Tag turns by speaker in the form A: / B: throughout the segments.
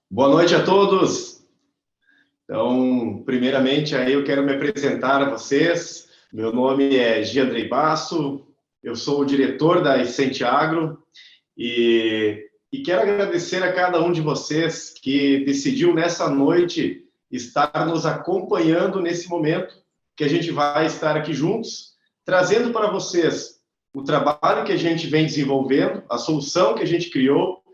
A: Boa noite a todos. Então, primeiramente, aí eu quero me apresentar a vocês. Meu nome é Giandrei Basso, eu sou o diretor da Essente Agro e quero agradecer a cada um de vocês que decidiu nessa noite estar nos acompanhando nesse momento que a gente vai estar aqui juntos, trazendo para vocês o trabalho que a gente vem desenvolvendo, a solução que a gente criou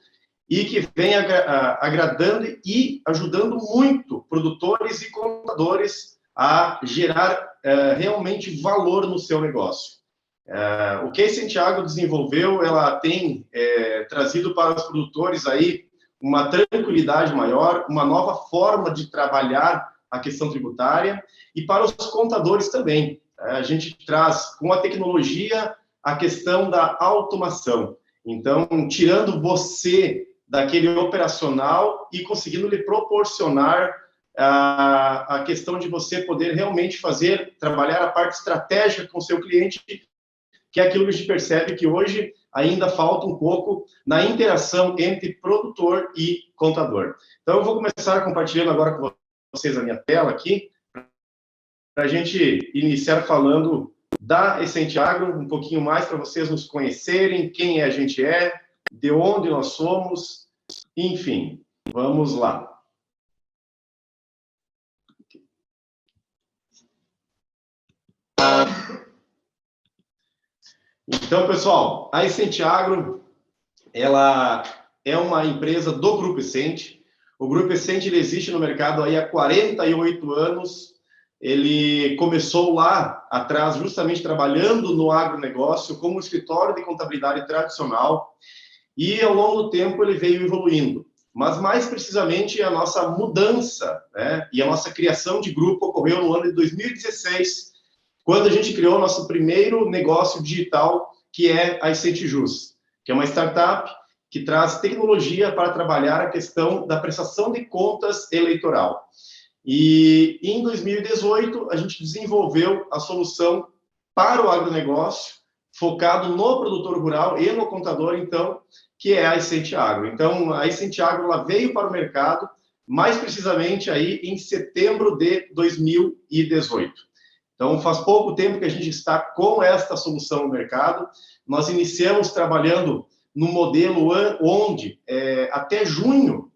A: e que vem agradando e ajudando muito produtores e contadores a gerar realmente valor no seu negócio. O que a Essente Agro desenvolveu, ela tem trazido para os produtores aí uma tranquilidade maior, uma nova forma de trabalhar a questão tributária e para os contadores também. A gente traz com a tecnologia a questão da automação. Então, tirando você daquele operacional e conseguindo lhe proporcionar a questão de você poder realmente trabalhar a parte estratégica com o seu cliente, que é aquilo que a gente percebe que hoje ainda falta um pouco na interação entre produtor e contador. Então, eu vou começar compartilhando agora com vocês a minha tela aqui, para a gente iniciar falando da Essente Agro, um pouquinho mais para vocês nos conhecerem, quem a gente é, de onde nós somos, enfim, vamos lá. Então, pessoal, a Essente Agro, ela é uma empresa do Grupo Essente. O Grupo Essente ele existe no mercado aí há 48 anos. Ele começou lá atrás, justamente trabalhando no agronegócio, como escritório de contabilidade tradicional, e ao longo do tempo ele veio evoluindo. Mas mais precisamente a nossa mudança, né, e a nossa criação de grupo ocorreu no ano de 2016, quando a gente criou o nosso primeiro negócio digital, que é a Essente Jus, que é uma startup que traz tecnologia para trabalhar a questão da prestação de contas eleitoral. E em 2018, a gente desenvolveu a solução para o agronegócio, focado no produtor rural e no contador, então, que é a Essente Agro. Então, a Essente Agro ela veio para o mercado, mais precisamente aí em setembro de 2018. Então, faz pouco tempo que a gente está com esta solução no mercado. Nós iniciamos trabalhando no modelo onde, até junho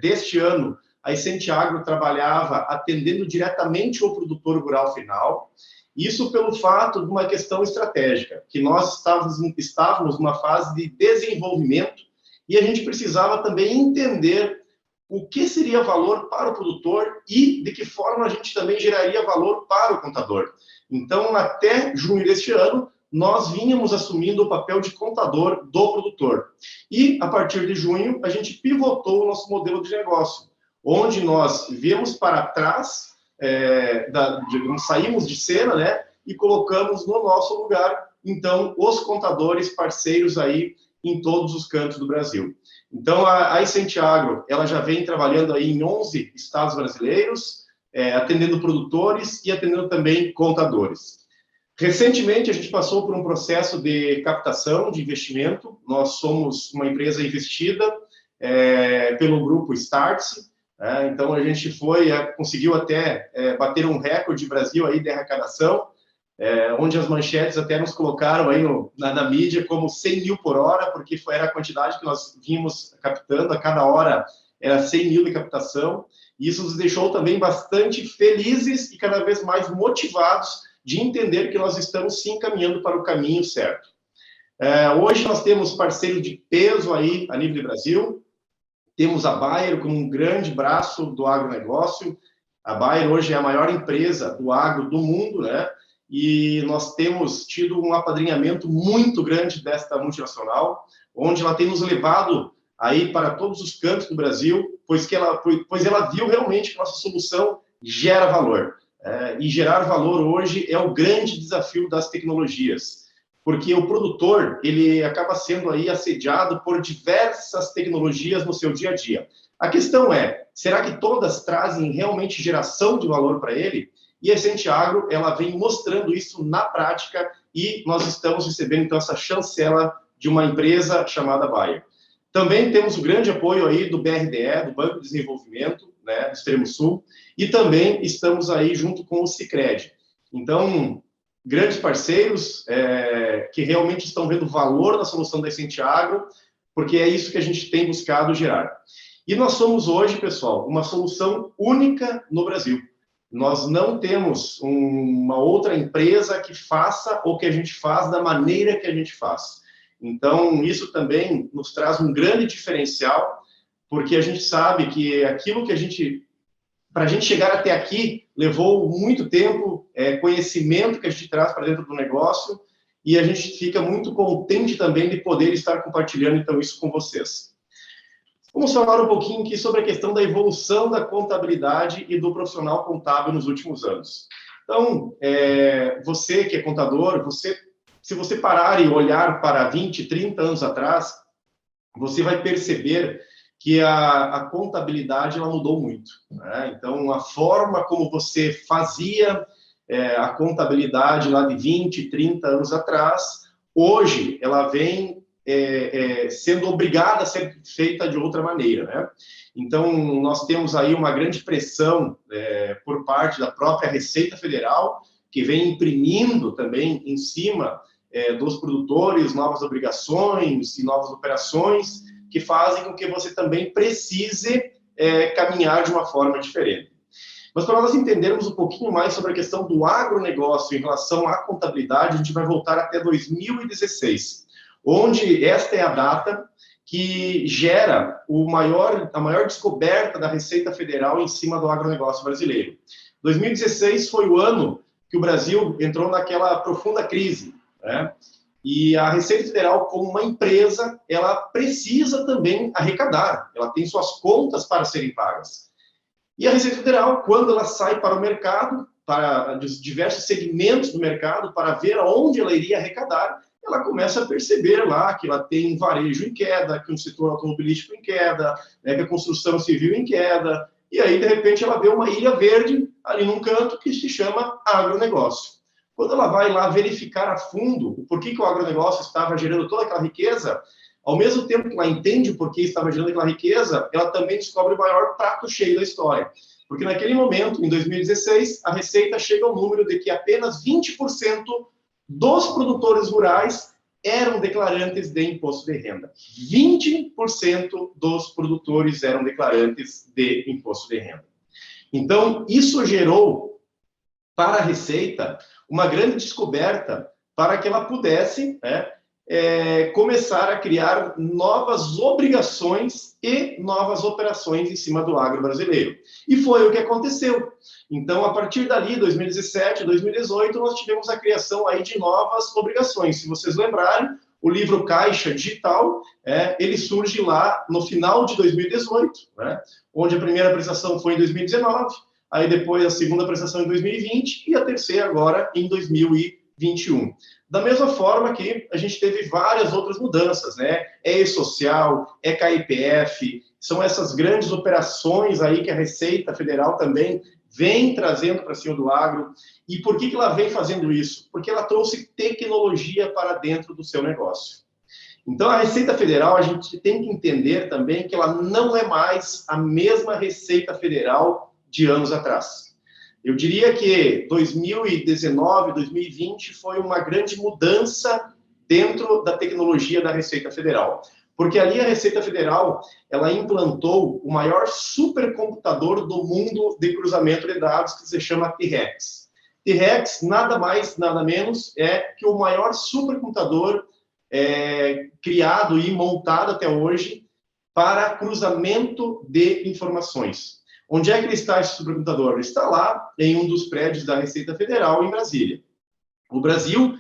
A: deste ano, a Essente Agro trabalhava atendendo diretamente o produtor rural final. Isso pelo fato de uma questão estratégica, que nós estávamos numa fase de desenvolvimento e a gente precisava também entender o que seria valor para o produtor e de que forma a gente também geraria valor para o contador. Então, até junho deste ano, nós vínhamos assumindo o papel de contador do produtor. E, a partir de junho, a gente pivotou o nosso modelo de negócio, onde nós viemos para trás, saímos de cena, né, e colocamos no nosso lugar, então, os contadores parceiros aí em todos os cantos do Brasil. Então, a Essente Agro, ela já vem trabalhando aí em 11 estados brasileiros, atendendo produtores e atendendo também contadores. Recentemente, a gente passou por um processo de captação de investimento. Nós somos uma empresa investida pelo grupo Startse. Então, a gente conseguiu até bater um recorde Brasil aí de arrecadação, onde as manchetes até nos colocaram aí na mídia como 100 mil por hora, porque era a quantidade que nós vínhamos captando, a cada hora era 100 mil de captação, e isso nos deixou também bastante felizes e cada vez mais motivados de entender que nós estamos sim caminhando para o caminho certo. Hoje nós temos parceiros de peso aí a nível do Brasil, temos a Bayer como um grande braço do agronegócio. A Bayer hoje é a maior empresa do agro do mundo, né? E nós temos tido um apadrinhamento muito grande desta multinacional, onde ela tem nos levado aí para todos os cantos do Brasil, pois ela viu realmente que nossa solução gera valor. E gerar valor hoje é o grande desafio das tecnologias, porque o produtor ele acaba sendo aí assediado por diversas tecnologias no seu dia a dia. A questão é, será que todas trazem realmente geração de valor para ele? E a Essente Agro, ela vem mostrando isso na prática e nós estamos recebendo, então, essa chancela de uma empresa chamada Bayer. Também temos o grande apoio aí do BRDE, do Banco de Desenvolvimento, né, do Extremo Sul, e também estamos aí junto com o Sicredi. Então, grandes parceiros que realmente estão vendo valor na solução da Essente Agro, porque é isso que a gente tem buscado gerar. E nós somos hoje, pessoal, uma solução única no Brasil. Nós não temos uma outra empresa que faça o que a gente faz da maneira que a gente faz. Então, isso também nos traz um grande diferencial, porque a gente sabe que aquilo que para a gente chegar até aqui, levou muito tempo, conhecimento que a gente traz para dentro do negócio, e a gente fica muito contente também de poder estar compartilhando, então, isso com vocês. Vamos falar um pouquinho aqui sobre a questão da evolução da contabilidade e do profissional contábil nos últimos anos. Então, você que é contador, se você parar e olhar para 20, 30 anos atrás, você vai perceber que a contabilidade ela mudou muito, né? Então, a forma como você fazia a contabilidade lá de 20, 30 anos atrás, hoje ela vem sendo obrigada a ser feita de outra maneira, né? Então, nós temos aí uma grande pressão por parte da própria Receita Federal, que vem imprimindo também em cima dos produtores novas obrigações e novas operações, que fazem com que você também precise caminhar de uma forma diferente. Mas para nós entendermos um pouquinho mais sobre a questão do agronegócio em relação à contabilidade, a gente vai voltar até 2016, onde esta é a data que gera a maior descoberta da Receita Federal em cima do agronegócio brasileiro. 2016 foi o ano que o Brasil entrou naquela profunda crise, né? E a Receita Federal, como uma empresa, ela precisa também arrecadar, ela tem suas contas para serem pagas. E a Receita Federal, quando ela sai para o mercado, para os diversos segmentos do mercado, para ver aonde ela iria arrecadar, ela começa a perceber lá que ela tem um varejo em queda, que um setor automobilístico em queda, né, que a construção civil em queda, e aí, de repente, ela vê uma ilha verde ali num canto que se chama agronegócio. Quando ela vai lá verificar a fundo o porquê que o agronegócio estava gerando toda aquela riqueza, ao mesmo tempo que ela entende o porquê estava gerando aquela riqueza, ela também descobre o maior prato cheio da história. Porque naquele momento, em 2016, a Receita chega ao número de que apenas 20% dos produtores rurais eram declarantes de imposto de renda. 20% dos produtores eram declarantes de imposto de renda. Então, isso gerou para a Receita uma grande descoberta para que ela pudesse começar a criar novas obrigações e novas operações em cima do agro brasileiro. E foi o que aconteceu. Então, a partir dali, 2017, 2018, nós tivemos a criação aí de novas obrigações. Se vocês lembrarem, o livro Caixa Digital, ele surge lá no final de 2018, né, onde a primeira prestação foi em 2019, aí depois a segunda prestação em 2020 e a terceira agora em 2021. Da mesma forma que a gente teve várias outras mudanças, né? E-Social, EKIPF, são essas grandes operações aí que a Receita Federal também vem trazendo para cima do agro. E por que ela vem fazendo isso? Porque ela trouxe tecnologia para dentro do seu negócio. Então, a Receita Federal, a gente tem que entender também que ela não é mais a mesma Receita Federal de anos atrás. Eu diria que 2019, 2020 foi uma grande mudança dentro da tecnologia da Receita Federal. Porque ali a Receita Federal, ela implantou o maior supercomputador do mundo de cruzamento de dados, que se chama T-Rex. T-Rex, nada mais, nada menos, é que o maior supercomputador criado e montado até hoje para cruzamento de informações. Onde é que ele está, esse supercomputador? Ele está lá em um dos prédios da Receita Federal, em Brasília. O Brasil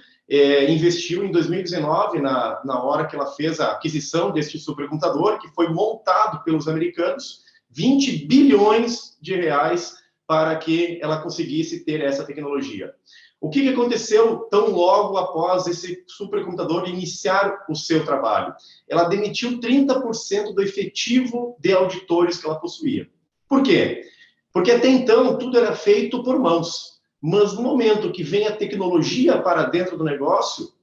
A: investiu em 2019, na hora que ela fez a aquisição deste supercomputador, que foi montado pelos americanos, 20 bilhões de reais para que ela conseguisse ter essa tecnologia. O que aconteceu tão logo após esse supercomputador iniciar o seu trabalho? Ela demitiu 30% do efetivo de auditores que ela possuía. Por quê? Porque até então tudo era feito por mãos. Mas no momento que vem a tecnologia para dentro do negócio,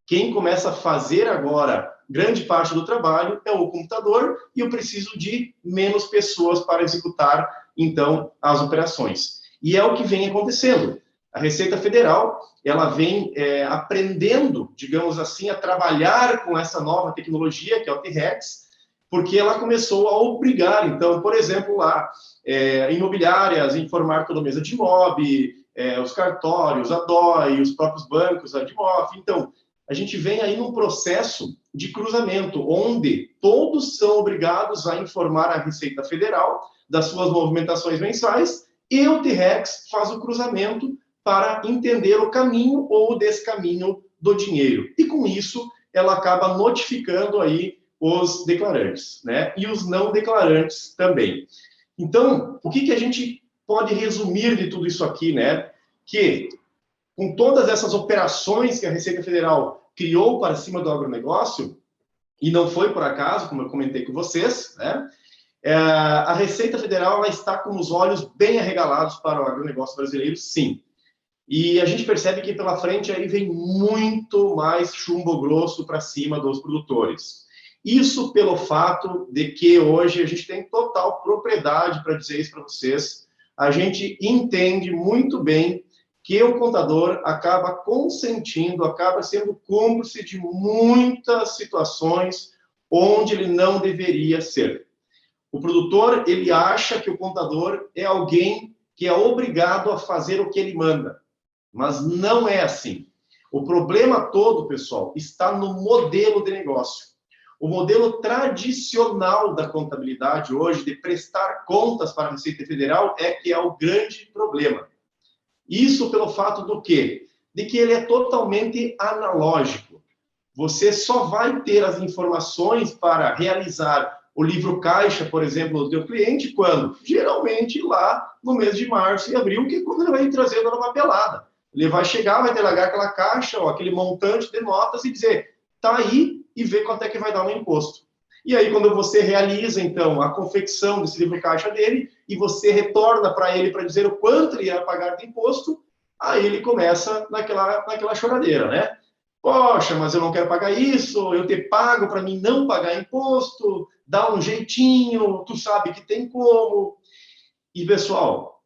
A: quem começa a fazer agora grande parte do trabalho é o computador e eu preciso de menos pessoas para executar, então, as operações. E é o que vem acontecendo. A Receita Federal, ela vem aprendendo, digamos assim, a trabalhar com essa nova tecnologia, que é o T-Rex, porque ela começou a obrigar, então, por exemplo, lá, imobiliárias a informar toda a mesa de IMOB, os cartórios, a DOI, os próprios bancos, a DIMOF. Então, a gente vem aí num processo de cruzamento, onde todos são obrigados a informar a Receita Federal das suas movimentações mensais, e o T-Rex faz o cruzamento para entender o caminho ou o descaminho do dinheiro. E com isso, ela acaba notificando aí os declarantes, né? E os não declarantes também. Então, o que a gente pode resumir de tudo isso aqui, né? Que com todas essas operações que a Receita Federal criou para cima do agronegócio, e não foi por acaso, como eu comentei com vocês, né? A Receita Federal ela está com os olhos bem arregalados para o agronegócio brasileiro, sim. E a gente percebe que pela frente aí vem muito mais chumbo grosso para cima dos produtores. Isso pelo fato de que hoje a gente tem total propriedade para dizer isso para vocês. A gente entende muito bem que o contador acaba consentindo, acaba sendo cúmplice de muitas situações onde ele não deveria ser. O produtor, ele acha que o contador é alguém que é obrigado a fazer o que ele manda. Mas não é assim. O problema todo, pessoal, está no modelo de negócio. O modelo tradicional da contabilidade hoje, de prestar contas para a Receita Federal, é que é o grande problema. Isso pelo fato do quê? De que ele é totalmente analógico. Você só vai ter as informações para realizar o livro caixa, por exemplo, do teu cliente, quando? Geralmente lá no mês de março e abril, que é quando ele vai trazendo a papelada. Ele vai chegar, vai delegar aquela caixa, ou aquele montante de notas e dizer, tá aí, e ver quanto é que vai dar no imposto. E aí, quando você realiza, então, a confecção desse livro caixa dele, e você retorna para ele para dizer o quanto ele irá pagar de imposto, aí ele começa naquela choradeira, né? Poxa, mas eu não quero pagar isso, eu te pago para mim não pagar imposto, dá um jeitinho, tu sabe que tem como. E, pessoal,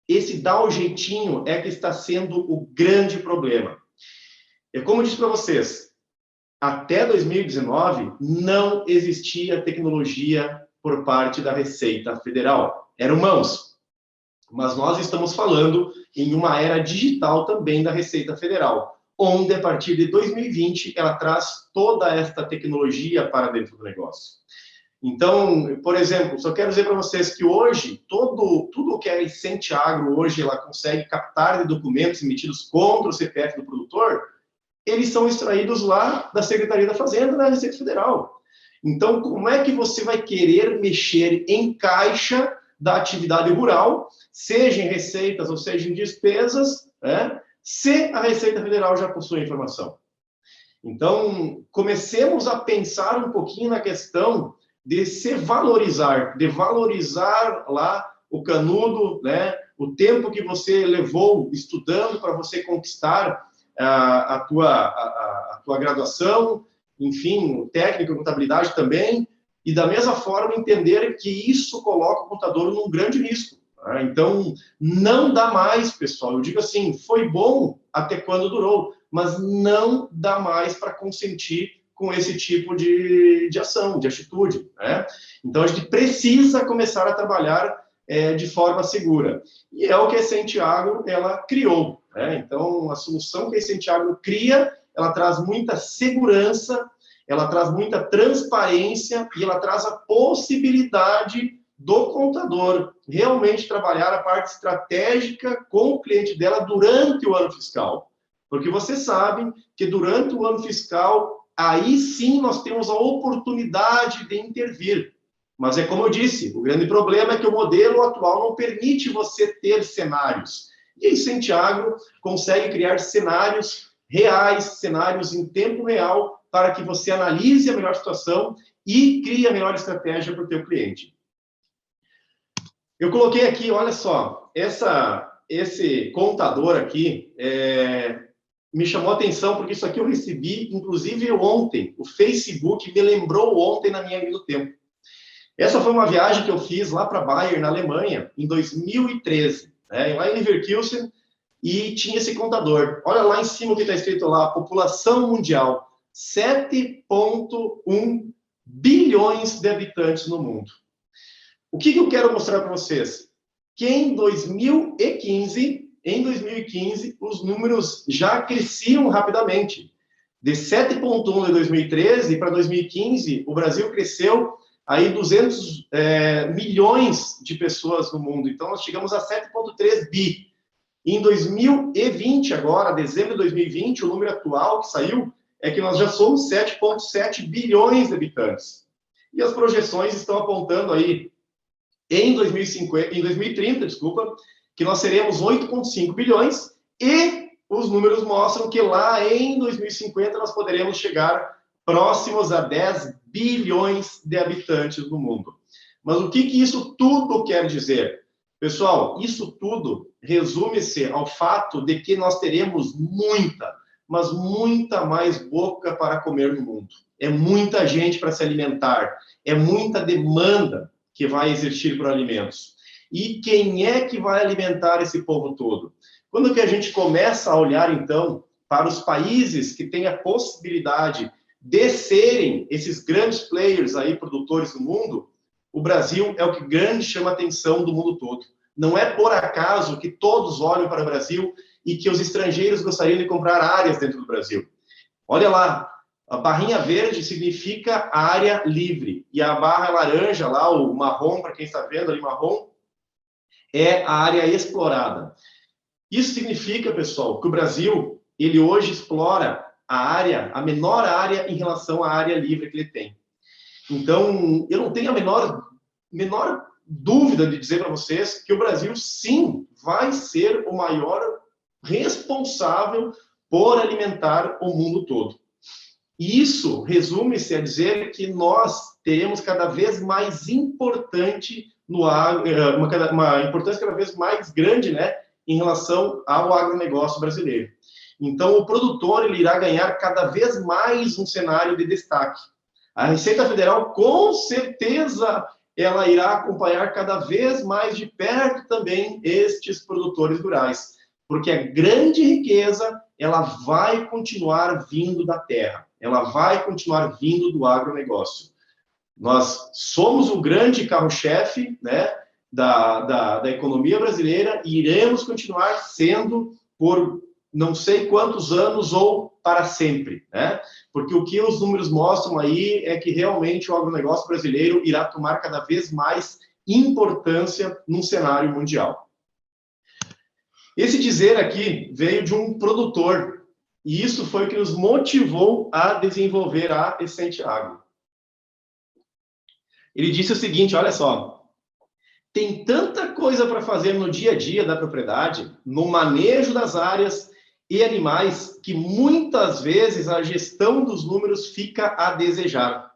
A: esse dar o jeitinho é que está sendo o grande problema. É como eu disse para vocês, até 2019 não existia tecnologia por parte da Receita Federal. Eram mãos. Mas nós estamos falando em uma era digital também da Receita Federal, onde a partir de 2020 ela traz toda esta tecnologia para dentro do negócio. Então, por exemplo, só quero dizer para vocês que hoje, tudo que a Essente Agro hoje ela consegue captar de documentos emitidos contra o CPF do produtor, eles são extraídos lá da Secretaria da Fazenda, da Receita Federal. Então, como é que você vai querer mexer em caixa da atividade rural, seja em receitas ou seja em despesas, né, se a Receita Federal já possui a informação? Então, comecemos a pensar um pouquinho na questão de se valorizar, de valorizar lá o canudo, né, o tempo que você levou estudando para você conquistar a tua graduação, enfim, o técnico em contabilidade também, e da mesma forma entender que isso coloca o contador num grande risco. Tá? Então, não dá mais, pessoal. Eu digo assim, foi bom até quando durou, mas não dá mais para consentir com esse tipo de ação, de atitude. Né? Então, a gente precisa começar a trabalhar de forma segura. E é o que a Essente Agro ela criou. Né? Então, a solução que a Essente Agro cria, ela traz muita segurança, ela traz muita transparência e ela traz a possibilidade do contador realmente trabalhar a parte estratégica com o cliente dela durante o ano fiscal. Porque vocês sabem que durante o ano fiscal, aí sim nós temos a oportunidade de intervir. Mas é como eu disse, o grande problema é que o modelo atual não permite você ter cenários. E a Essente Agro consegue criar cenários reais, cenários em tempo real, para que você analise a melhor situação e crie a melhor estratégia para o teu cliente. Eu coloquei aqui, olha só, esse contador aqui, me chamou a atenção, porque isso aqui eu recebi, inclusive, ontem. O Facebook me lembrou ontem na minha linha do tempo. Essa foi uma viagem que eu fiz lá para Bayern, na Alemanha, em 2013, né? Lá em Leverkusen, e tinha esse contador. Olha lá em cima o que está escrito lá, população mundial, 7,1 bilhões de habitantes no mundo. O que eu quero mostrar para vocês? Que em 2015, os números já cresciam rapidamente. De 7,1 de 2013 para 2015, o Brasil cresceu aí 200 milhões de pessoas no mundo. Então, nós chegamos a 7,3 bi. Em 2020, agora, dezembro de 2020, o número atual que saiu é que nós já somos 7,7 bilhões de habitantes. E as projeções estão apontando aí, em 2030, que nós seremos 8,5 bilhões, e os números mostram que lá em 2050 nós poderemos chegar próximos a 10 bilhões de habitantes no mundo. Mas o que isso tudo quer dizer? Pessoal, isso tudo resume-se ao fato de que nós teremos muita, mas muita mais boca para comer no mundo. É muita gente para se alimentar, é muita demanda que vai existir por alimentos. E quem é que vai alimentar esse povo todo? Quando que a gente começa a olhar, então, para os países que têm a possibilidade de serem esses grandes players aí, produtores do mundo, o Brasil é o que grande chama a atenção do mundo todo. Não é por acaso que todos olham para o Brasil e que os estrangeiros gostariam de comprar áreas dentro do Brasil. Olha lá, a barrinha verde significa área livre, e a barra laranja lá, o marrom, para quem está vendo ali, marrom, é a área explorada. Isso significa, pessoal, que o Brasil, ele hoje explora a menor área em relação à área livre que ele tem. Então, eu não tenho a menor dúvida de dizer para vocês que o Brasil, sim, vai ser o maior responsável por alimentar o mundo todo. E isso resume-se a dizer que nós teremos cada vez mais importante uma importância cada vez mais grande, né, em relação ao agronegócio brasileiro. Então, o produtor ele irá ganhar cada vez mais um cenário de destaque. A Receita Federal, com certeza, ela irá acompanhar cada vez mais de perto também estes produtores rurais, porque a grande riqueza, ela vai continuar vindo da terra, ela vai continuar vindo do agronegócio. Nós somos o grande carro-chefe, né, da economia brasileira e iremos continuar sendo por não sei quantos anos ou para sempre, né? Porque o que os números mostram aí é que realmente o agronegócio brasileiro irá tomar cada vez mais importância no cenário mundial. Esse dizer aqui veio de um produtor, e isso foi o que nos motivou a desenvolver a Essente Agro. Ele disse o seguinte, olha só, tem tanta coisa para fazer no dia a dia da propriedade, no manejo das áreas e animais, que muitas vezes a gestão dos números fica a desejar.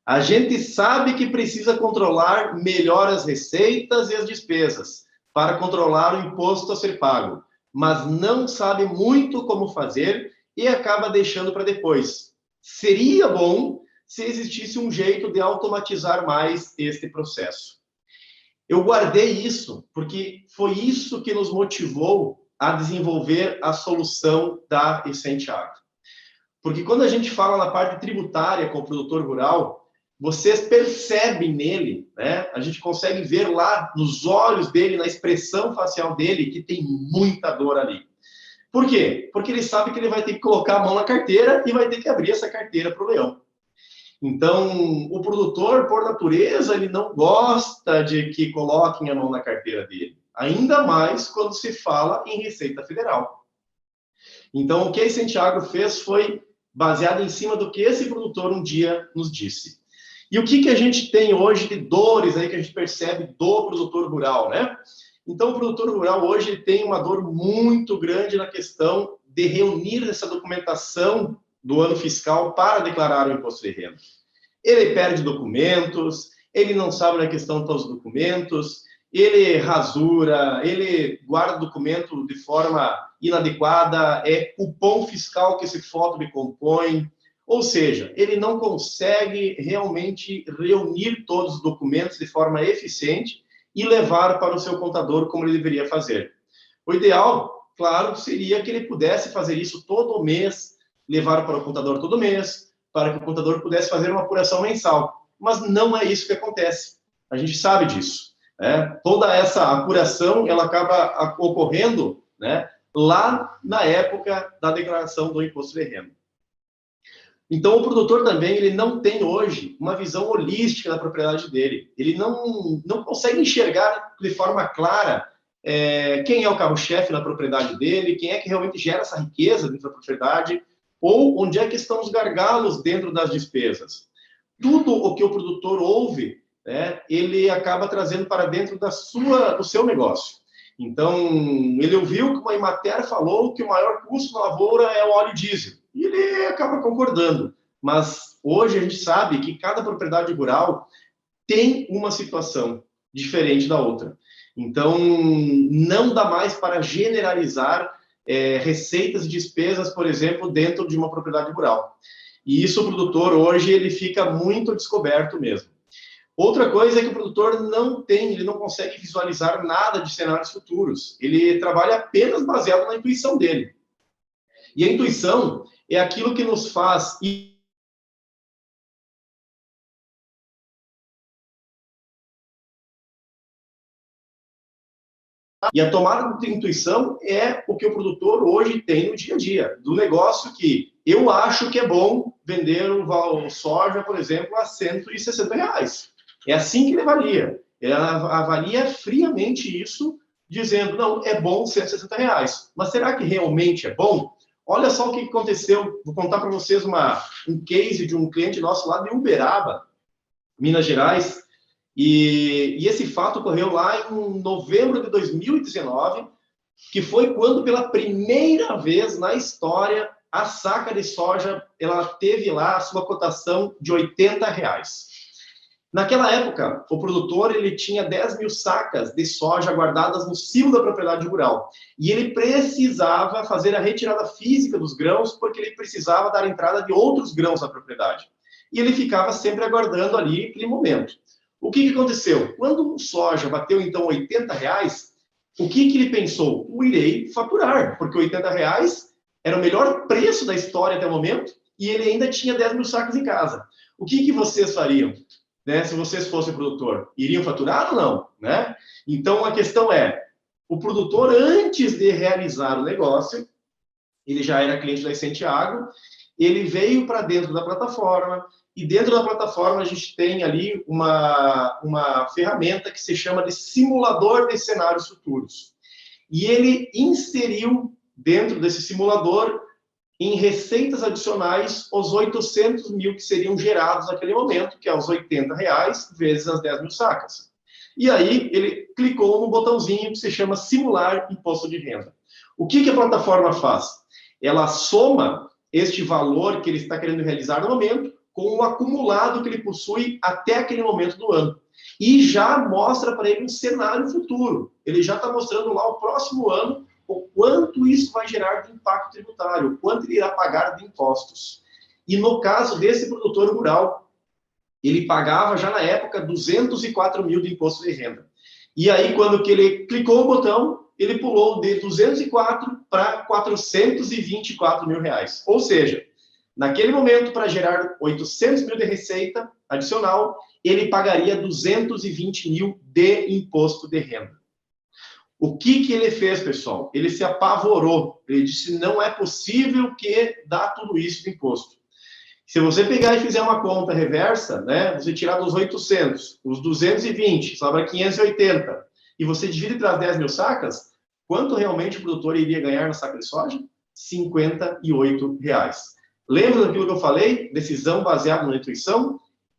A: A gente sabe que precisa controlar melhor as receitas e as despesas, para controlar o imposto a ser pago, mas não sabe muito como fazer e acaba deixando para depois. Seria bom se existisse um jeito de automatizar mais este processo. Eu guardei isso, porque foi isso que nos motivou a desenvolver a solução da Essente Agro. Porque quando a gente fala na parte tributária com o produtor rural, vocês percebem nele, né? A gente consegue ver lá nos olhos dele, na expressão facial dele, que tem muita dor ali. Por quê? Porque ele sabe que ele vai ter que colocar a mão na carteira e vai ter que abrir essa carteira para o leão. Então, o produtor, por natureza, ele não gosta de que coloquem a mão na carteira dele. Ainda mais quando se fala em Receita Federal. Então, o que a Essente Agro fez foi baseado em cima do que esse produtor um dia nos disse. E o que a gente tem hoje de dores aí que a gente percebe do produtor rural, né? Então, o produtor rural hoje tem uma dor muito grande na questão de reunir essa documentação do ano fiscal para declarar o imposto de renda. Ele perde documentos, ele não sabe na questão dos documentos, ele rasura, ele guarda documento de forma inadequada, é cupom fiscal que esse foto me compõe, ou seja, ele não consegue realmente reunir todos os documentos de forma eficiente e levar para o seu contador como ele deveria fazer. O ideal, claro, seria que ele pudesse fazer isso todo mês, levar para o contador todo mês, para que o contador pudesse fazer uma apuração mensal. Mas não é isso que acontece. A gente sabe disso. Né? Toda essa apuração, ela acaba ocorrendo, né, lá na época da declaração do imposto de renda. Então, o produtor também, ele não tem hoje uma visão holística da propriedade dele. Ele não consegue enxergar de forma clara quem é o carro-chefe na propriedade dele, quem é que realmente gera essa riqueza dentro da propriedade, ou onde é que estão os gargalos dentro das despesas. Tudo o que o produtor ouve, né, ele acaba trazendo para dentro do seu negócio. Então, ele ouviu que uma Emater falou que o maior custo na lavoura é o óleo diesel. E ele acaba concordando. Mas hoje a gente sabe que cada propriedade rural tem uma situação diferente da outra. Então, não dá mais para generalizar receitas e despesas, por exemplo, dentro de uma propriedade rural. E isso o produtor hoje ele fica muito descoberto mesmo. Outra coisa é que o produtor ele não consegue visualizar nada de cenários futuros. Ele trabalha apenas baseado na intuição dele. E a intuição é aquilo que nos faz E a tomada de intuição é o que o produtor hoje tem no dia a dia, do negócio que eu acho que é bom vender o soja, por exemplo, a R$160. É assim que ele avalia. Ele avalia friamente isso, dizendo, não, é bom R$160. Mas será que realmente é bom? Olha só o que aconteceu. Vou contar para vocês um case de um cliente nosso lá de Uberaba, Minas Gerais. E esse fato ocorreu lá em novembro de 2019, que foi quando, pela primeira vez na história, a saca de soja ela teve lá a sua cotação de R$80. Naquela época, o produtor ele tinha 10 mil sacas de soja guardadas no silo da propriedade rural. E ele precisava fazer a retirada física dos grãos, porque ele precisava dar entrada de outros grãos na propriedade. E ele ficava sempre aguardando ali aquele momento. O que aconteceu? Quando o soja bateu, então, R$80, o que ele pensou? Eu irei faturar, porque R$80 era o melhor preço da história até o momento, e ele ainda tinha 10 mil sacos em casa. O que vocês fariam? Né, se vocês fossem produtor, iriam faturar ou não? Né? Então, a questão é, o produtor, antes de realizar o negócio, ele já era cliente da Essente Agro, ele veio para dentro da plataforma, e dentro da plataforma a gente tem ali uma ferramenta que se chama de simulador de cenários futuros. E ele inseriu dentro desse simulador, em receitas adicionais, os 800 mil que seriam gerados naquele momento, que é os R$80 vezes as 10 mil sacas. E aí ele clicou no botãozinho que se chama simular imposto de renda. O que a plataforma faz? Ela soma este valor que ele está querendo realizar no momento com o acumulado que ele possui até aquele momento do ano. E já mostra para ele um cenário futuro. Ele já está mostrando lá o próximo ano o quanto isso vai gerar de impacto tributário, o quanto ele irá pagar de impostos. E no caso desse produtor rural, ele pagava já na época 204 mil de imposto de renda. E aí, quando que ele clicou o botão, ele pulou de 204 para 424 mil reais. Ou seja, naquele momento, para gerar 800 mil de receita adicional, ele pagaria 220 mil de imposto de renda. O que ele fez, pessoal? Ele se apavorou. Ele disse, não é possível que dá tudo isso de imposto. Se você pegar e fizer uma conta reversa, né, você tirar dos 800, os 220, sobra 580, e você divide pelas 10 mil sacas, quanto realmente o produtor iria ganhar na saca de soja? R$58. Lembra daquilo que eu falei? Decisão baseada na intuição?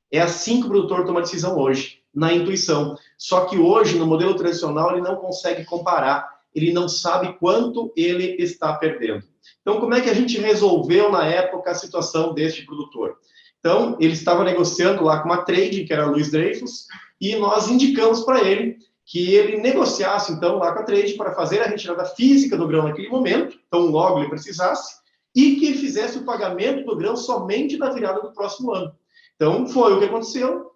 A: É assim que o produtor toma decisão hoje, na intuição. Só que hoje, no modelo tradicional, ele não consegue comparar. Ele não sabe quanto ele está perdendo. Então, como é que a gente resolveu, na época, a situação deste produtor? Então, ele estava negociando lá com uma trade, que era a Luiz Dreyfus, e nós indicamos para ele que ele negociasse, então, lá com a Trade para fazer a retirada física do grão naquele momento, então logo ele precisasse, e que fizesse o pagamento do grão somente na virada do próximo ano. Então, foi o que aconteceu.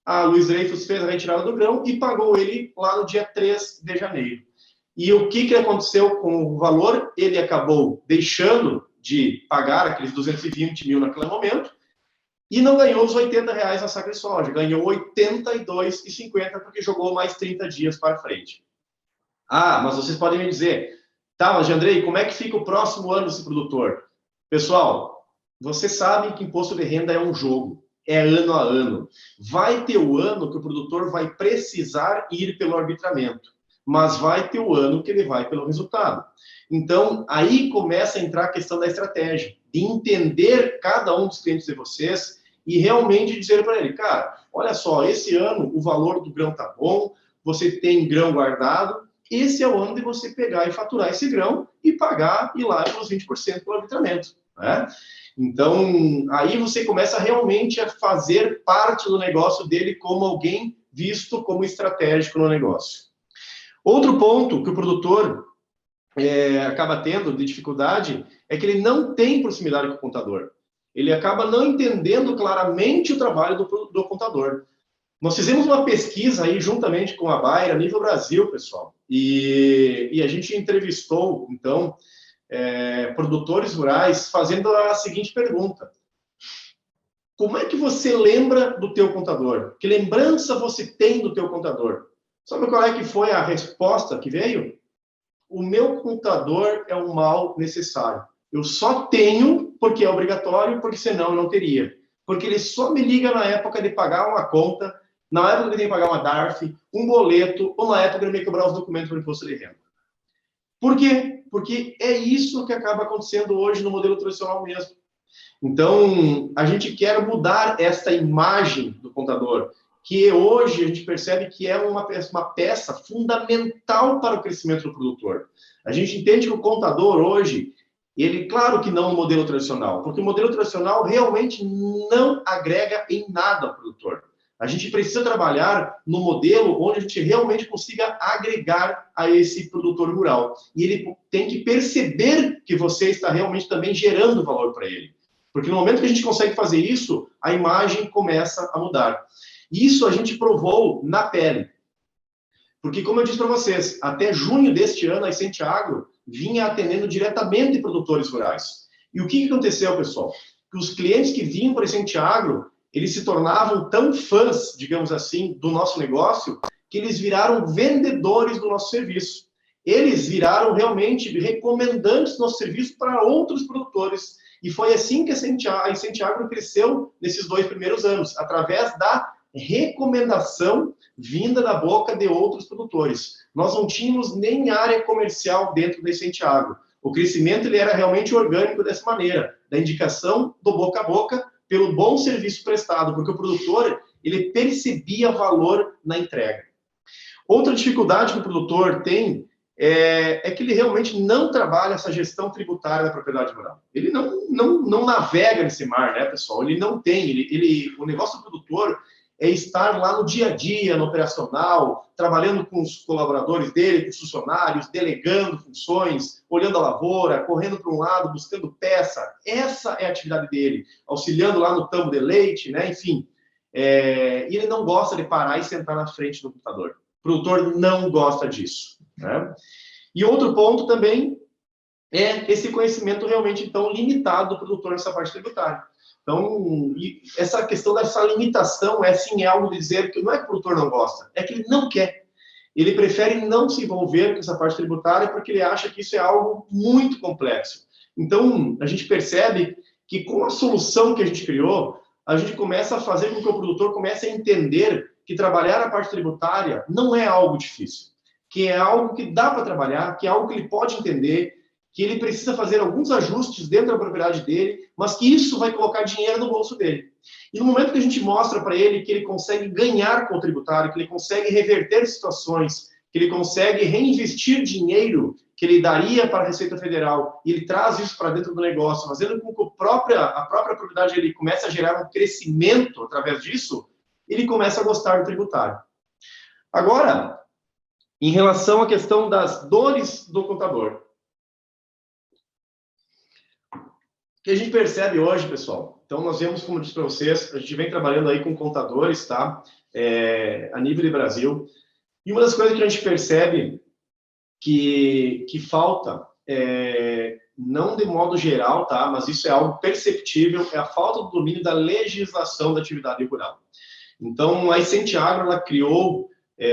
A: A Luiz Dreyfus fez a retirada do grão e pagou ele lá no dia 3 de janeiro. E o que aconteceu com o valor? Ele acabou deixando de pagar aqueles 220 mil naquele momento e não ganhou os R$80 na saca de soja, ganhou R$ 82,50 porque jogou mais 30 dias para frente. Ah, mas vocês podem me dizer, tá, mas Andrei, como é que fica o próximo ano desse produtor? Pessoal, vocês sabem que imposto de renda é um jogo, é ano a ano. Vai ter o ano que o produtor vai precisar ir pelo arbitramento, mas vai ter o ano que ele vai pelo resultado. Então, aí começa a entrar a questão da estratégia, de entender cada um dos clientes de vocês e realmente dizer para ele, cara, olha só, esse ano o valor do grão tá bom, você tem grão guardado, esse é o ano de você pegar e faturar esse grão e pagar e lá pelos 20% pelo arbitramento, né? Então, aí você começa realmente a fazer parte do negócio dele como alguém visto como estratégico no negócio. Outro ponto que o produtor acaba tendo de dificuldade é que ele não tem proximidade com o contador. Ele acaba não entendendo claramente o trabalho do contador. Nós fizemos uma pesquisa aí juntamente com a Bayer a nível Brasil, pessoal, e a gente entrevistou, então, produtores rurais fazendo a seguinte pergunta: como é que você lembra do teu contador? Que lembrança você tem do teu contador? Sabe qual é que foi a resposta que veio? O meu contador é um mal necessário. Eu só tenho porque é obrigatório, porque senão eu não teria. Porque ele só me liga na época de pagar uma conta, na época que ele tem que pagar uma DARF, um boleto, ou na época que ele me cobrar os documentos para o imposto de renda. Por quê? Porque é isso que acaba acontecendo hoje no modelo tradicional mesmo. Então, a gente quer mudar esta imagem do contador, que hoje a gente percebe que é uma peça fundamental para o crescimento do produtor. A gente entende que o contador hoje, ele, claro que não no modelo tradicional, porque o modelo tradicional realmente não agrega em nada ao produtor. A gente precisa trabalhar no modelo onde a gente realmente consiga agregar a esse produtor rural. E ele tem que perceber que você está realmente também gerando valor para ele. Porque no momento que a gente consegue fazer isso, a imagem começa a mudar. Isso a gente provou na pele. Porque, como eu disse para vocês, até junho deste ano, a Essente Agro vinha atendendo diretamente produtores rurais. E o que aconteceu, pessoal? Que os clientes que vinham para a Essente Agro, eles se tornavam tão fãs, digamos assim, do nosso negócio, que eles viraram vendedores do nosso serviço. Eles viraram realmente recomendantes do nosso serviço para outros produtores. E foi assim que a Essente Agro cresceu nesses 2 primeiros anos, através da recomendação vinda da boca de outros produtores. Nós não tínhamos nem área comercial dentro da Essente Agro. O crescimento ele era realmente orgânico dessa maneira, da indicação do boca a boca pelo bom serviço prestado, porque o produtor ele percebia valor na entrega. Outra dificuldade que o produtor tem é que ele realmente não trabalha essa gestão tributária da propriedade rural. Ele não navega nesse mar, né, pessoal? Ele não tem. O negócio do produtor é estar lá no dia a dia, no operacional, trabalhando com os colaboradores dele, com os funcionários, delegando funções, olhando a lavoura, correndo para um lado, buscando peça. Essa é a atividade dele, auxiliando lá no tambo de leite, né? Enfim. E ele não gosta de parar e sentar na frente do computador. O produtor não gosta disso, né? E outro ponto também é esse conhecimento realmente, então, limitado do produtor nessa parte tributária. Então, essa questão dessa limitação é algo de dizer que não é que o produtor não gosta, é que ele não quer. Ele prefere não se envolver com essa parte tributária porque ele acha que isso é algo muito complexo. Então, a gente percebe que com a solução que a gente criou, a gente começa a fazer com que o produtor comece a entender que trabalhar a parte tributária não é algo difícil, que é algo que dá para trabalhar, que é algo que ele pode entender, que ele precisa fazer alguns ajustes dentro da propriedade dele, mas que isso vai colocar dinheiro no bolso dele. E no momento que a gente mostra para ele que ele consegue ganhar com o tributário, que ele consegue reverter situações, que ele consegue reinvestir dinheiro que ele daria para a Receita Federal, e ele traz isso para dentro do negócio, fazendo com que a própria propriedade ele comece a gerar um crescimento através disso, ele começa a gostar do tributário. Agora, Em relação à questão das dores do contador, o que a gente percebe hoje, pessoal? Então, nós vemos, como eu disse para vocês, a gente vem trabalhando aí com contadores, tá? A nível de Brasil. E uma das coisas que a gente percebe que falta, não de modo geral, tá? Mas isso é algo perceptível, é a falta do domínio da legislação da atividade rural. Então, a Essente Agro, ela criou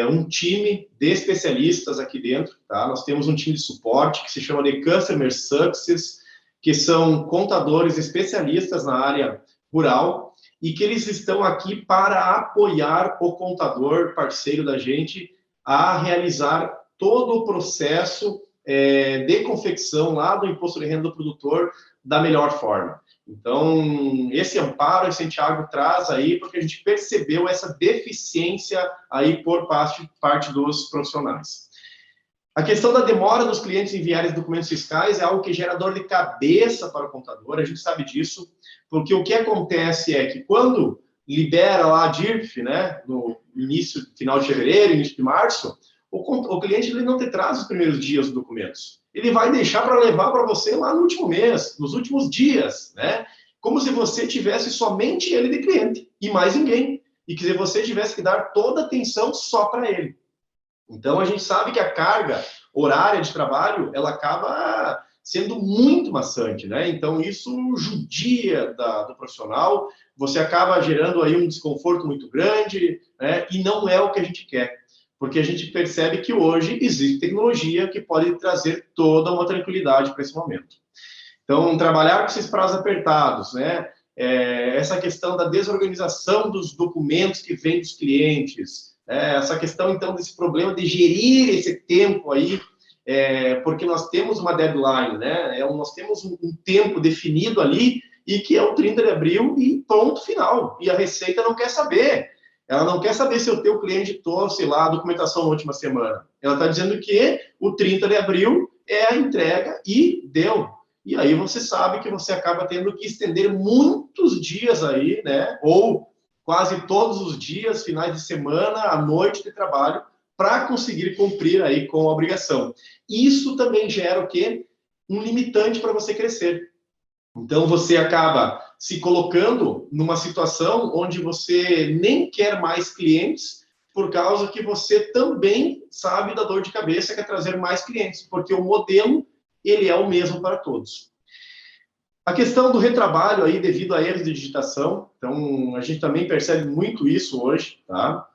A: um time de especialistas aqui dentro, tá? Nós temos um time de suporte que se chama de Customer Success, que são contadores especialistas na área rural e que eles estão aqui para apoiar o contador parceiro da gente a realizar todo o processo de confecção lá do imposto de renda do produtor da melhor forma. Então, esse amparo a Essente Agro traz aí, porque a gente percebeu essa deficiência aí por parte dos profissionais. A questão da demora dos clientes enviarem documentos fiscais é algo que gera dor de cabeça para o contador, a gente sabe disso, porque o que acontece é que quando libera lá a DIRF, né, no final de fevereiro, início de março, o cliente ele não te traz os primeiros dias dos documentos. Ele vai deixar para levar para você lá no último mês, nos últimos dias, né? Como se você tivesse somente ele de cliente e mais ninguém. E que você tivesse que dar toda a atenção só para ele. Então, a gente sabe que a carga horária de trabalho, ela acaba sendo muito maçante, né? Então, isso judia do profissional, você acaba gerando aí um desconforto muito grande, né? E não é o que a gente quer, porque a gente percebe que hoje existe tecnologia que pode trazer toda uma tranquilidade para esse momento. Então, trabalhar com esses prazos apertados, né? Essa questão da desorganização dos documentos que vêm dos clientes, essa questão, então, desse problema de gerir esse tempo aí, porque nós temos uma deadline, né? Nós temos um tempo definido ali e que é o 30 de abril e ponto final. E a Receita não quer saber. Ela não quer saber se o teu cliente trouxe lá a documentação na última semana. Ela está dizendo que o 30 de abril é a entrega e deu. E aí você sabe que você acaba tendo que estender muitos dias aí, né? Ou quase todos os dias, finais de semana, à noite de trabalho, para conseguir cumprir aí com a obrigação. Isso também gera o quê? Um limitante para você crescer. Então, você acaba se colocando numa situação onde você nem quer mais clientes, por causa que você também sabe da dor de cabeça que é trazer mais clientes, porque o modelo, ele é o mesmo para todos. A questão do retrabalho aí devido a erros de digitação, então a gente também percebe muito isso hoje, tá?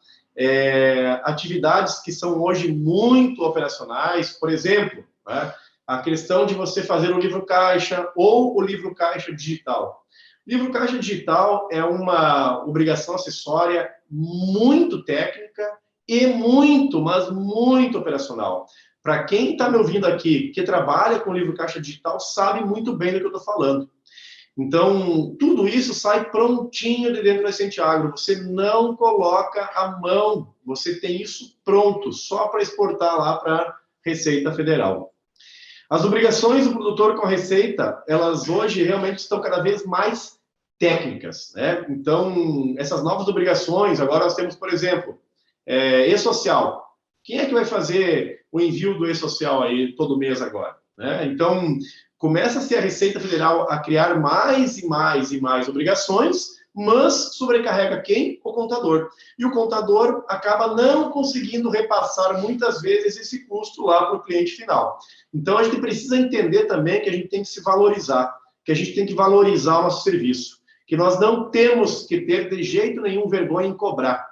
A: Atividades que são hoje muito operacionais, por exemplo, né? A questão de você fazer o livro caixa ou o livro caixa digital. Livro caixa digital é uma obrigação acessória muito técnica e muito, mas muito operacional. Para quem está me ouvindo aqui, que trabalha com livro caixa digital, sabe muito bem do que eu estou falando. Então, tudo isso sai prontinho de dentro da Essente Agro. Você não coloca a mão, você tem isso pronto, só para exportar lá para a Receita Federal. As obrigações do produtor com a Receita, elas hoje realmente estão cada vez mais técnicas, né? Então, essas novas obrigações, agora nós temos, por exemplo, e-social. Quem é que vai fazer o envio do e-social aí todo mês agora, né? Então, começa-se a Receita Federal a criar mais e mais e mais obrigações, mas sobrecarrega quem? O contador. E o contador acaba não conseguindo repassar muitas vezes esse custo lá para o cliente final. Então, a gente precisa entender também que a gente tem que se valorizar, que a gente tem que valorizar o nosso serviço, que nós não temos que ter de jeito nenhum vergonha em cobrar.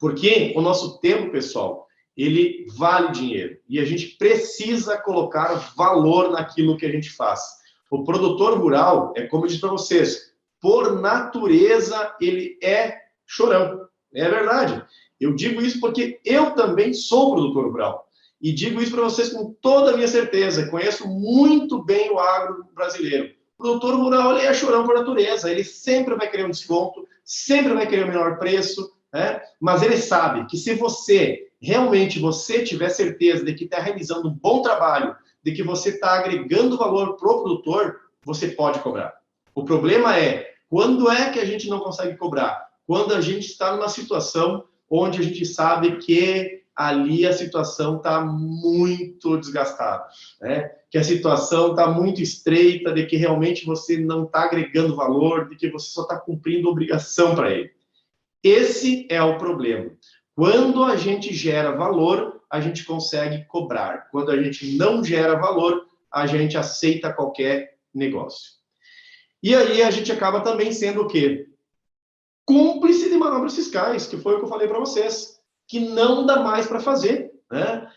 A: Porque o nosso tempo, pessoal, ele vale dinheiro. E a gente precisa colocar valor naquilo que a gente faz. O produtor rural, como eu disse para vocês, por natureza, ele é chorão. É verdade. Eu digo isso porque eu também sou produtor rural. E digo isso para vocês com toda a minha certeza. Conheço muito bem o agro brasileiro. O produtor rural, ele é chorão por natureza. Ele sempre vai querer um desconto, sempre vai querer o menor preço, né? Mas ele sabe que se você, realmente, você tiver certeza de que está realizando um bom trabalho, de que você está agregando valor para o produtor, você pode cobrar. O problema é, quando é que a gente não consegue cobrar? Quando a gente está numa situação onde a gente sabe que ali a situação está muito desgastada, né? Que a situação está muito estreita, de que realmente você não está agregando valor, de que você só está cumprindo obrigação para ele. Esse é o problema. Quando a gente gera valor, a gente consegue cobrar. Quando a gente não gera valor, a gente aceita qualquer negócio. E aí a gente acaba também sendo o quê? Cúmplice de manobras fiscais, que foi o que eu falei para vocês, que não dá mais para fazer, né?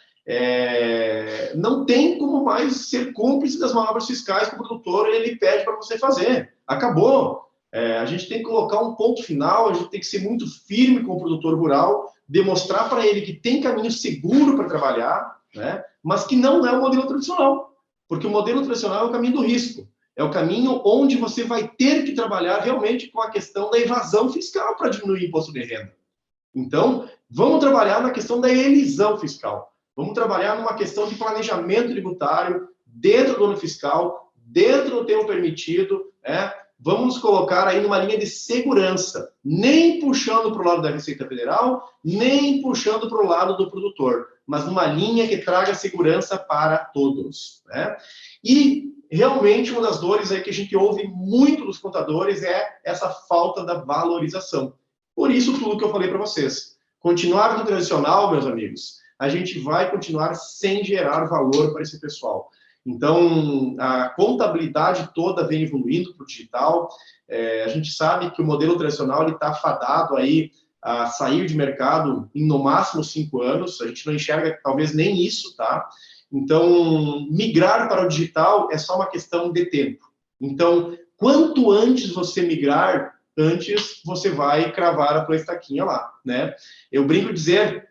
A: Não tem como mais ser cúmplice das manobras fiscais que o produtor ele pede para você fazer. Acabou. A gente tem que colocar um ponto final, a gente tem que ser muito firme com o produtor rural, demonstrar para ele que tem caminho seguro para trabalhar, né? Mas que não é o modelo tradicional, porque o modelo tradicional é o caminho do risco. É o caminho onde você vai ter que trabalhar realmente com a questão da evasão fiscal para diminuir o imposto de renda. Então, vamos trabalhar na questão da elisão fiscal. Vamos trabalhar numa questão de planejamento tributário dentro do ano fiscal, dentro do tempo permitido, né? Vamos nos colocar aí numa linha de segurança, nem puxando para o lado da Receita Federal, nem puxando para o lado do produtor, mas numa linha que traga segurança para todos, né? E realmente uma das dores aí que a gente ouve muito dos contadores é essa falta da valorização. Por isso tudo que eu falei para vocês. Continuar no tradicional, meus amigos, a gente vai continuar sem gerar valor para esse pessoal. Então, a contabilidade toda vem evoluindo para o digital. A gente sabe que o modelo tradicional está fadado aí a sair de mercado em no máximo 5 anos. A gente não enxerga talvez nem isso, tá? Então, migrar para o digital é só uma questão de tempo. Então, quanto antes você migrar, antes você vai cravar a tua estaquinha lá, né? Eu brinco dizer,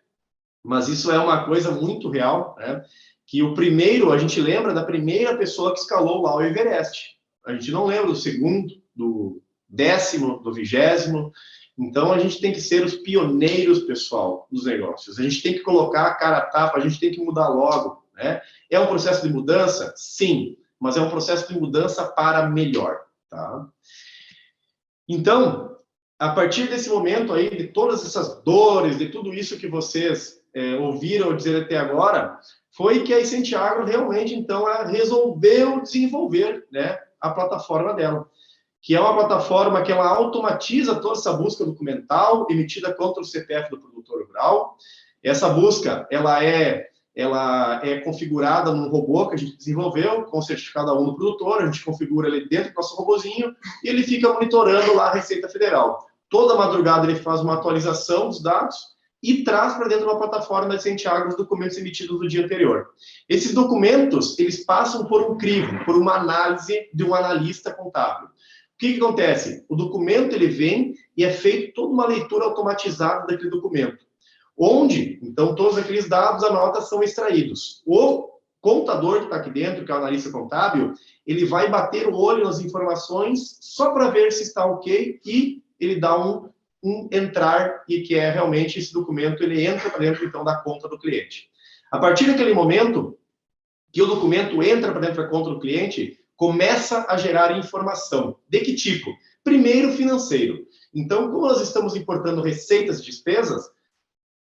A: mas isso é uma coisa muito real, né? Que o primeiro, a gente lembra da primeira pessoa que escalou lá o Everest. A gente não lembra do segundo, do 10º, do 20º. Então, a gente tem que ser os pioneiros, pessoal, dos negócios. A gente tem que colocar a cara a tapa, a gente tem que mudar logo, né? É um processo de mudança? Sim, mas é um processo de mudança para melhor, tá? Então, a partir desse momento aí, de todas essas dores, de tudo isso que vocês ouviram dizer até agora, foi que a Essente Agro realmente, então, ela resolveu desenvolver, né, a plataforma dela, que é uma plataforma que ela automatiza toda essa busca documental emitida contra o CPF do produtor rural. Essa busca, ela é configurada num robô que a gente desenvolveu, com o certificado A1 do produtor, a gente configura ele dentro do nosso robozinho e ele fica monitorando lá a Receita Federal. Toda madrugada ele faz uma atualização dos dados e traz para dentro de uma plataforma da Essente Agro os documentos emitidos no dia anterior. Esses documentos, eles passam por um crivo, por uma análise de um analista contábil. O que acontece? O documento, ele vem e é feito toda uma leitura automatizada daquele documento, onde, então, todos aqueles dados, a nota, são extraídos. O contador que está aqui dentro, que é o analista contábil, ele vai bater o olho nas informações só para ver se está ok e ele dá um entrar, e que é realmente esse documento, ele entra para dentro, então, da conta do cliente. A partir daquele momento que o documento entra para dentro da conta do cliente, começa a gerar informação. De que tipo? Primeiro, financeiro. Então, como nós estamos importando receitas e despesas,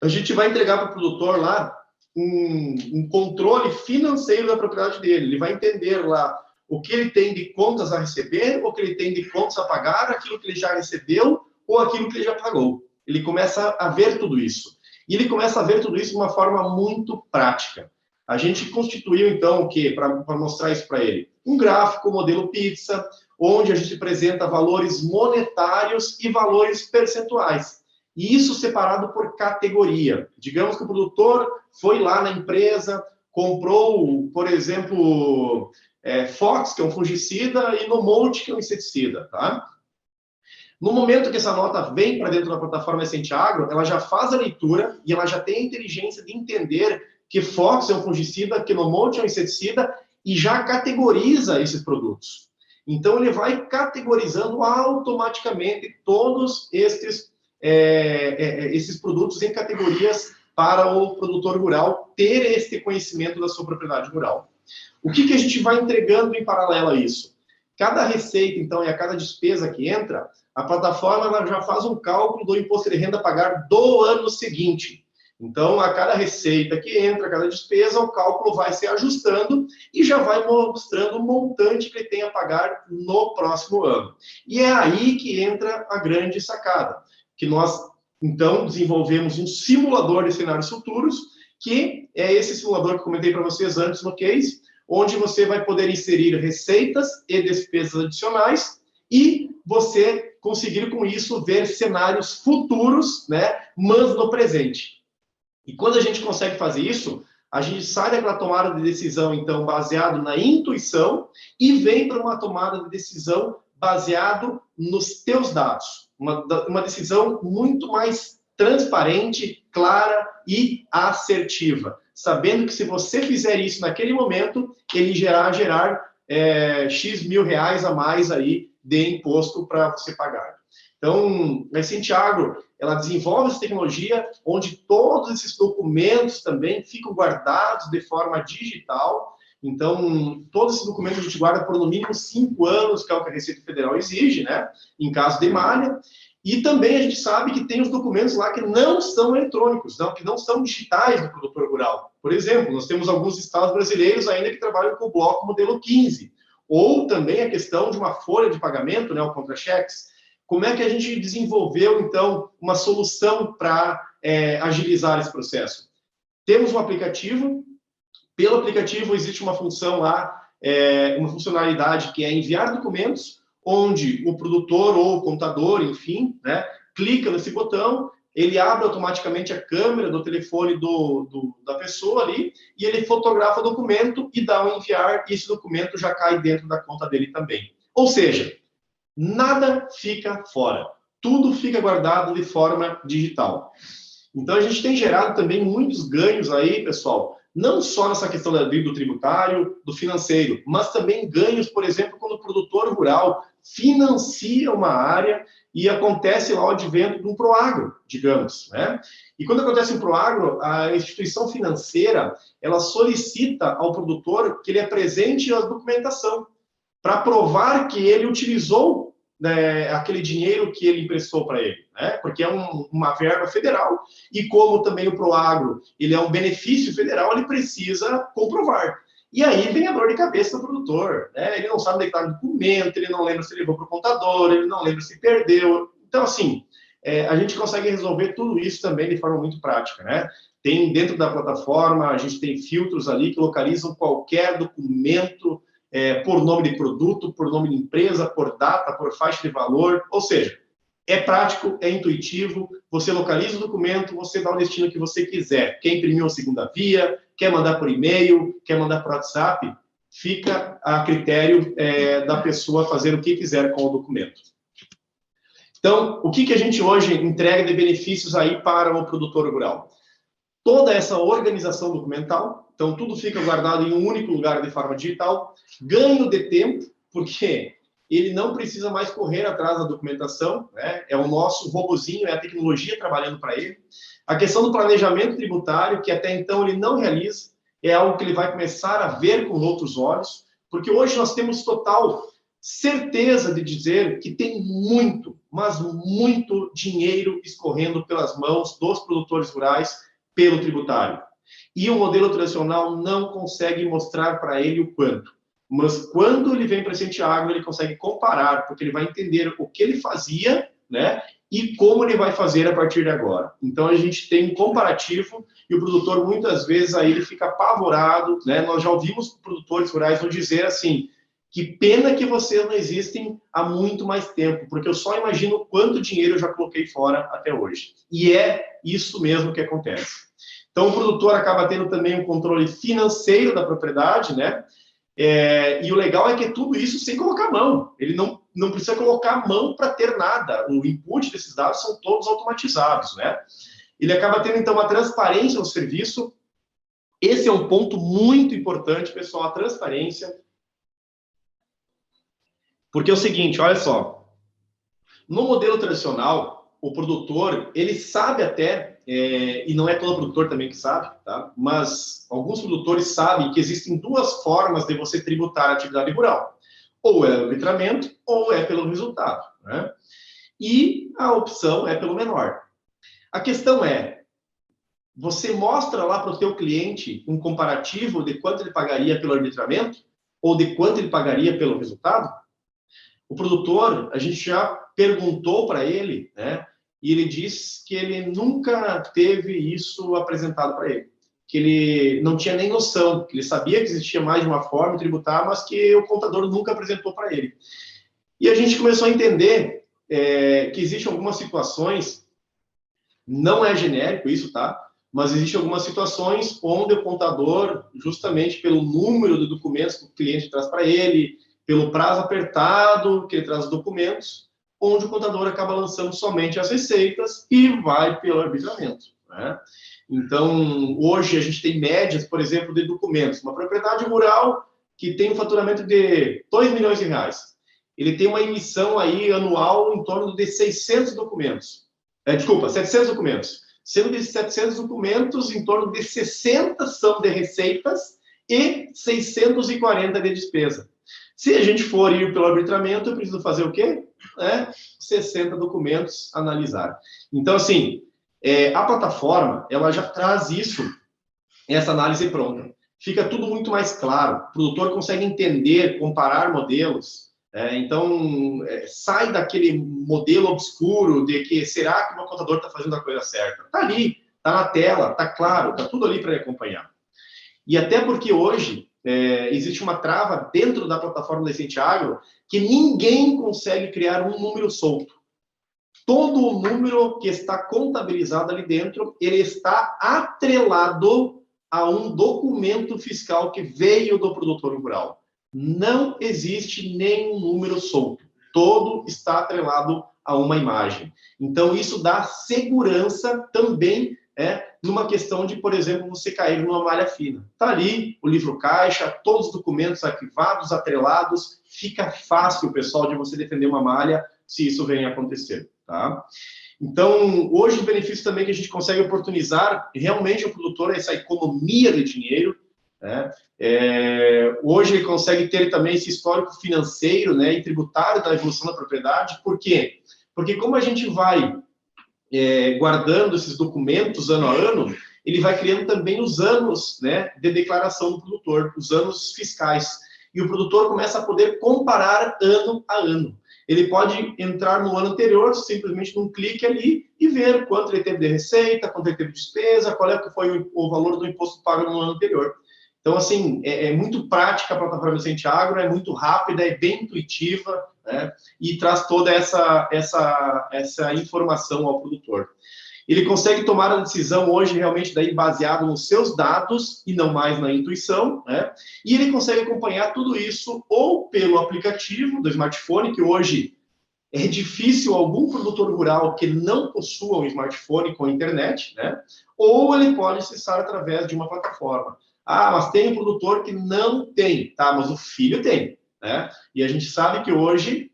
A: a gente vai entregar para o produtor lá um controle financeiro da propriedade dele. Ele vai entender lá o que ele tem de contas a receber, o que ele tem de contas a pagar, aquilo que ele já recebeu ou aquilo que ele já pagou. Ele começa a ver tudo isso. E ele começa a ver tudo isso de uma forma muito prática. A gente constituiu, então, o quê? Para mostrar isso para ele? Um gráfico, modelo pizza, onde a gente apresenta valores monetários e valores percentuais. E isso separado por categoria. Digamos que o produtor foi lá na empresa, comprou, por exemplo, Fox, que é um fungicida, e Nomolt, que é um inseticida, tá? No momento que essa nota vem para dentro da plataforma Essente Agro, ela já faz a leitura e ela já tem a inteligência de entender que Fox é um fungicida, que Nomolt é um inseticida, e já categoriza esses produtos. Então, ele vai categorizando automaticamente todos esses produtos em categorias para o produtor rural ter esse conhecimento da sua propriedade rural. O que a gente vai entregando em paralelo a isso? Cada receita, então, e a cada despesa que entra, a plataforma ela já faz um cálculo do imposto de renda a pagar do ano seguinte. Então, a cada receita que entra, a cada despesa, o cálculo vai se ajustando e já vai mostrando o montante que ele tem a pagar no próximo ano. E é aí que entra a grande sacada, que nós, então, desenvolvemos um simulador de cenários futuros, que é esse simulador que comentei para vocês antes no case, onde você vai poder inserir receitas e despesas adicionais e você conseguir com isso ver cenários futuros, né, mas no presente. E quando a gente consegue fazer isso, a gente sai daquela tomada de decisão, então, baseado na intuição e vem para uma tomada de decisão baseado nos teus dados. Uma decisão muito mais transparente, clara e assertiva. Sabendo que se você fizer isso naquele momento, ele gerar X mil reais a mais aí de imposto para você pagar. Então, a Essente Agro, ela desenvolve essa tecnologia onde todos esses documentos também ficam guardados de forma digital. Então, todos esses documentos a gente guarda por no mínimo 5 anos, que é o que a Receita Federal exige, né? Em caso de malha. E também a gente sabe que tem os documentos lá que não são eletrônicos, não, que não são digitais do produtor rural. Por exemplo, nós temos alguns estados brasileiros ainda que trabalham com o bloco modelo 15. Ou também a questão de uma folha de pagamento, né, o contra-cheques. Como é que a gente desenvolveu, então, uma solução para agilizar esse processo? Temos um aplicativo. Pelo aplicativo existe uma função lá, uma funcionalidade que é enviar documentos, onde o produtor ou o contador, enfim, né, clica nesse botão, ele abre automaticamente a câmera do telefone da pessoa ali, e ele fotografa o documento e dá um enviar, e esse documento já cai dentro da conta dele também. Ou seja, nada fica fora. Tudo fica guardado de forma digital. Então, a gente tem gerado também muitos ganhos aí, pessoal, não só nessa questão do tributário, do financeiro, mas também ganhos, por exemplo, quando o produtor rural financia uma área e acontece lá o advento de um Proagro, digamos, né? E quando acontece um Proagro, a instituição financeira, ela solicita ao produtor que ele apresente a documentação para provar que ele utilizou, né, aquele dinheiro que ele emprestou para ele, né? Porque é uma verba federal, e como também o Proagro ele é um benefício federal, ele precisa comprovar. E aí vem a dor de cabeça do produtor, né? Ele não sabe onde está o documento, ele não lembra se levou para o contador, ele não lembra se perdeu. Então, assim, a gente consegue resolver tudo isso também de forma muito prática, né? Tem dentro da plataforma, a gente tem filtros ali que localizam qualquer documento, por nome de produto, por nome de empresa, por data, por faixa de valor, ou seja, é prático, é intuitivo, você localiza o documento, você dá o destino que você quiser. Quer imprimir uma segunda via, quer mandar por e-mail, quer mandar por WhatsApp, fica a critério da pessoa fazer o que quiser com o documento. Então, o que a gente hoje entrega de benefícios aí para o produtor rural? Toda essa organização documental, então tudo fica guardado em um único lugar de forma digital, ganho de tempo, porque ele não precisa mais correr atrás da documentação, né? É o nosso robozinho, é a tecnologia trabalhando para ele. A questão do planejamento tributário, que até então ele não realiza, é algo que ele vai começar a ver com outros olhos, porque hoje nós temos total certeza de dizer que tem muito, mas muito dinheiro escorrendo pelas mãos dos produtores rurais pelo tributário. E o modelo tradicional não consegue mostrar para ele o quanto. Mas quando ele vem para a Essente Agro, ele consegue comparar, porque ele vai entender o que ele fazia, né, e como ele vai fazer a partir de agora. Então, a gente tem um comparativo e o produtor, muitas vezes, aí ele fica apavorado, né? Nós já ouvimos produtores rurais vão dizer assim, que pena que vocês não existem há muito mais tempo, porque eu só imagino quanto dinheiro eu já coloquei fora até hoje. E é isso mesmo que acontece. Então, o produtor acaba tendo também um controle financeiro da propriedade, né? E o legal é que é tudo isso sem colocar mão. Ele não precisa colocar mão para ter nada. O input desses dados são todos automatizados, né? Ele acaba tendo, então, uma transparência no serviço. Esse é um ponto muito importante, pessoal, a transparência. Porque é o seguinte, olha só. No modelo tradicional, o produtor, ele sabe até, e não é todo produtor também que sabe, tá? Mas alguns produtores sabem que existem duas formas de você tributar a atividade rural. Ou é o letramento, ou é pelo resultado, né? E a opção é pelo menor. A questão é, você mostra lá para o teu cliente um comparativo de quanto ele pagaria pelo arbitramento ou de quanto ele pagaria pelo resultado? O produtor, a gente já perguntou para ele, né? E ele disse que ele nunca teve isso apresentado para ele, que ele não tinha nem noção, que ele sabia que existia mais de uma forma de tributar, mas que o contador nunca apresentou para ele. E a gente começou a entender que existem algumas situações, não é genérico isso, tá? Mas existem algumas situações onde o contador, justamente pelo número de documentos que o cliente traz para ele, pelo prazo apertado que ele traz os documentos, onde o contador acaba lançando somente as receitas e vai pelo arbitramento, né? Então, hoje a gente tem médias, por exemplo, de documentos. Uma propriedade rural que tem um faturamento de 2 milhões de reais. Ele tem uma emissão aí anual em torno de 600 documentos. 700 documentos. Sendo desses 700 documentos, em torno de 60 são de receitas e 640 de despesa. Se a gente for ir pelo arbitramento, eu preciso fazer o quê? 60 documentos analisar. Então, assim, a plataforma, ela já traz isso, essa análise pronta. Fica tudo muito mais claro. O produtor consegue entender, comparar modelos. Então, sai daquele modelo obscuro de que será que o meu contador está fazendo a coisa certa? Está ali, está na tela, está claro, está tudo ali para ele acompanhar. E até porque hoje existe uma trava dentro da plataforma da Essente Agro que ninguém consegue criar um número solto. Todo o número que está contabilizado ali dentro, ele está atrelado a um documento fiscal que veio do produtor rural. Não existe nenhum número solto. Todo está atrelado a uma imagem. Então, isso dá segurança também numa questão de, por exemplo, você cair numa malha fina. Está ali o livro caixa, todos os documentos arquivados, atrelados, fica fácil, pessoal, de você defender uma malha se isso vem a acontecer, tá? Então, hoje o benefício também que a gente consegue oportunizar realmente ao produtor essa economia de dinheiro, né? Hoje ele consegue ter também esse histórico financeiro, né, e tributário da evolução da propriedade. Por quê? Porque como a gente vai guardando esses documentos ano a ano, ele vai criando também os anos, né, de declaração do produtor, os anos fiscais. E o produtor começa a poder comparar ano a ano. Ele pode entrar no ano anterior, simplesmente num clique ali, e ver quanto ele teve de receita, quanto ele teve de despesa, qual é que foi o valor do imposto pago no ano anterior. Então, assim, é muito prática a plataforma Essente Agro, é muito rápida, é bem intuitiva, né? E traz toda essa informação ao produtor. Ele consegue tomar a decisão hoje realmente daí baseado nos seus dados e não mais na intuição, né? E ele consegue acompanhar tudo isso ou pelo aplicativo do smartphone, que hoje é difícil algum produtor rural que não possua um smartphone com internet, né? Ou ele pode acessar através de uma plataforma. Ah, mas tem um produtor que não tem, tá? Mas o filho tem, né? E a gente sabe que hoje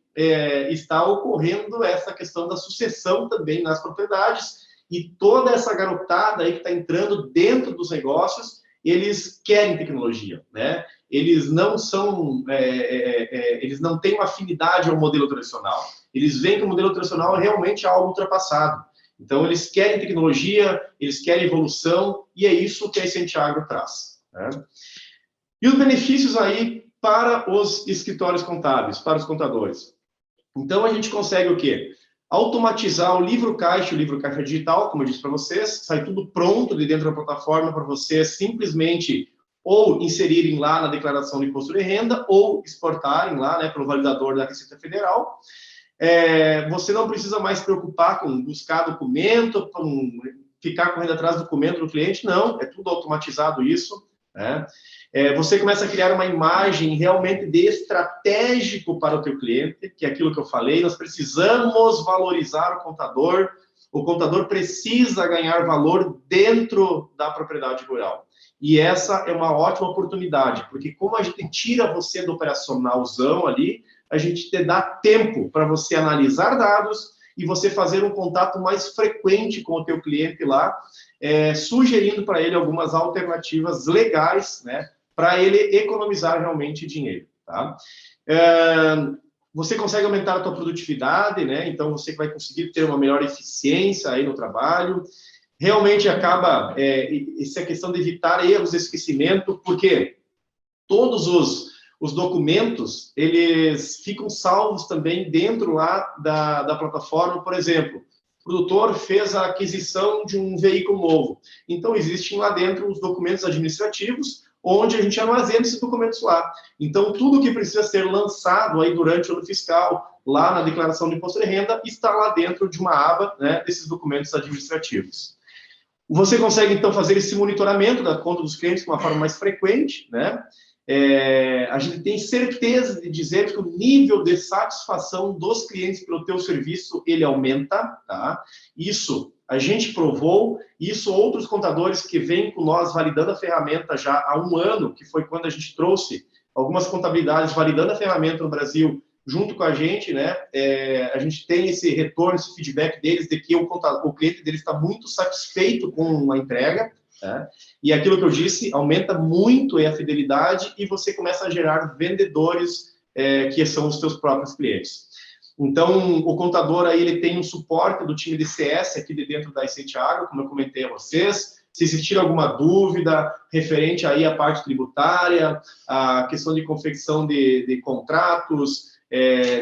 A: está ocorrendo essa questão da sucessão também nas propriedades, e toda essa garotada aí que está entrando dentro dos negócios, eles querem tecnologia, né? Eles não são, eles não têm uma afinidade ao modelo tradicional. Eles veem que o modelo tradicional é realmente algo ultrapassado. Então, eles querem tecnologia, eles querem evolução, e é isso que a Essente Agro traz, né? E os benefícios aí para os escritórios contábeis, para os contadores. Então, a gente consegue o quê? Automatizar o livro caixa digital, como eu disse para vocês, sai tudo pronto de dentro da plataforma para vocês simplesmente ou inserirem lá na declaração do imposto de renda ou exportarem lá, né, para o validador da Receita Federal. Você não precisa mais se preocupar com buscar documento, com ficar correndo atrás do documento do cliente, não, é tudo automatizado isso, né? Você começa a criar uma imagem realmente de estratégico para o teu cliente, que é aquilo que eu falei, nós precisamos valorizar o contador precisa ganhar valor dentro da propriedade rural. E essa é uma ótima oportunidade, porque como a gente tira você do operacionalzão ali, a gente te dá tempo para você analisar dados e você fazer um contato mais frequente com o teu cliente lá, sugerindo para ele algumas alternativas legais, né, para ele economizar realmente dinheiro, tá? Você consegue aumentar a tua produtividade, né? Então você vai conseguir ter uma melhor eficiência aí no trabalho, realmente acaba, essa é a questão de evitar erros de esquecimento, porque todos os documentos, eles ficam salvos também dentro lá da plataforma. Por exemplo, o produtor fez a aquisição de um veículo novo. Então, existem lá dentro os documentos administrativos, onde a gente armazena esses documentos lá. Então, tudo que precisa ser lançado aí durante o ano fiscal, lá na declaração de imposto de renda, está lá dentro de uma aba, né, desses documentos administrativos. Você consegue, então, fazer esse monitoramento da conta dos clientes de uma forma mais frequente, né? A gente tem certeza de dizer que o nível de satisfação dos clientes pelo teu serviço, ele aumenta, tá? Isso a gente provou, isso outros contadores que vêm com nós validando a ferramenta já há um ano, que foi quando a gente trouxe algumas contabilidades validando a ferramenta no Brasil, junto com a gente, né? A gente tem esse retorno, esse feedback deles, de que o cliente deles está muito satisfeito com a entrega, né? E aquilo que eu disse, aumenta muito a fidelidade e você começa a gerar vendedores que são os seus próprios clientes. Então, o contador aí, ele tem um suporte do time de CS aqui de dentro da Essente Agro, como eu comentei a vocês. Se existir alguma dúvida referente aí à parte tributária, a questão de confecção de contratos,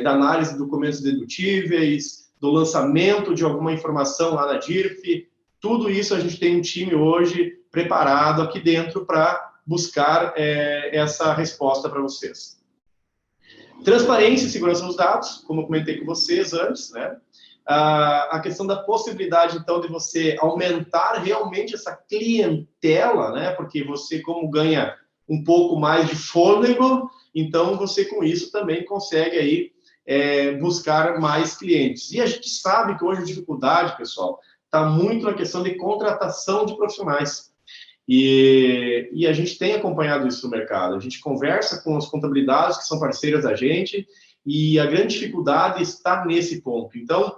A: da análise de documentos dedutíveis, do lançamento de alguma informação lá na DIRF, tudo isso a gente tem um time hoje preparado aqui dentro para buscar essa resposta para vocês. Transparência e segurança dos dados, como eu comentei com vocês antes, né? A questão da possibilidade, então, de você aumentar realmente essa clientela, né? Porque você, como ganha um pouco mais de fôlego, então você, com isso, também consegue aí buscar mais clientes. E a gente sabe que hoje a dificuldade, pessoal, está muito na questão de contratação de profissionais. E a gente tem acompanhado isso no mercado. A gente conversa com as contabilidades que são parceiras da gente e a grande dificuldade está nesse ponto. Então,